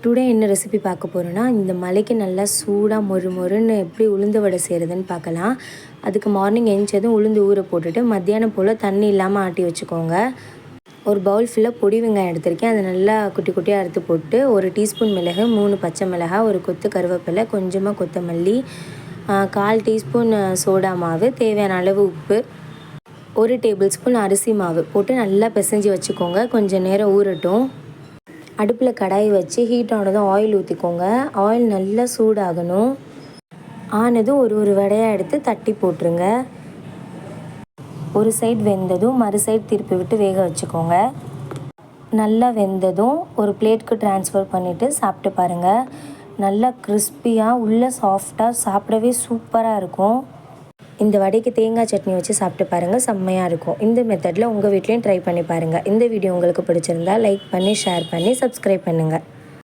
Today என்ன recipe பார்க்க போகிறோன்னா, இந்த மழைக்கு நல்லா சூடாக மொறு மொறுன்னு எப்படி உளுந்து வடை செய்கிறதுன்னு பார்க்கலாம். அதுக்கு மார்னிங் எழுந்திரிச்சதும் உளுந்து ஊற போட்டுட்டு மத்தியானம் போல் தண்ணி இல்லாமல் ஆட்டி வச்சுக்கோங்க. ஒரு பவுல் ஃபுல்லாக பொடி வெங்காயம் எடுத்திருக்கேன். அதை நல்லா குட்டி குட்டியாக அறுத்து போட்டு 1 டீஸ்பூன் மிளகு, 3 பச்சை மிளகாய், ஒரு கொத்து கருவேப்பிலை, கொஞ்சமாக கொத்தமல்லி, 1/4 டீஸ்பூன் சோடா மாவு, தேவையான அளவு உப்பு, 1 டேபிள் ஸ்பூன் அரிசி மாவு போட்டு நல்லா பிசைஞ்சு வச்சுக்கோங்க. கொஞ்சம் நேரம் ஊறட்டும். அடுப்பில் கடாய் வச்சு ஹீட் ஆனதும் ஆயில் ஊற்றிக்கோங்க. ஆயில் நல்லா சூடாகணும். ஆனதும் ஒரு வடையாக எடுத்து தட்டி போட்டுருங்க. ஒரு சைடு வெந்ததும் மறு சைடு திருப்பி விட்டு வேக வச்சுக்கோங்க. நல்லா வெந்ததும் ஒரு பிளேட்டுக்கு ட்ரான்ஸ்ஃபர் பண்ணிவிட்டு சாப்பிட்டு பாருங்கள். நல்லா கிறிஸ்பியாக உள்ளே சாஃப்டாக சாப்பிடவே சூப்பராக இருக்கும். இந்த வடைக்கு தேங்காய் சட்னி வச்சு சாப்பிட்டு பாருங்கள், செம்மையாக இருக்கும். இந்த மெத்தடில் உங்கள் வீட்லேயும் ட்ரை பண்ணி பாருங்கள். இந்த வீடியோ உங்களுக்கு பிடிச்சிருந்தா லைக் பண்ணி, ஷேர் பண்ணி, சப்ஸ்கிரைப் பண்ணுங்கள்.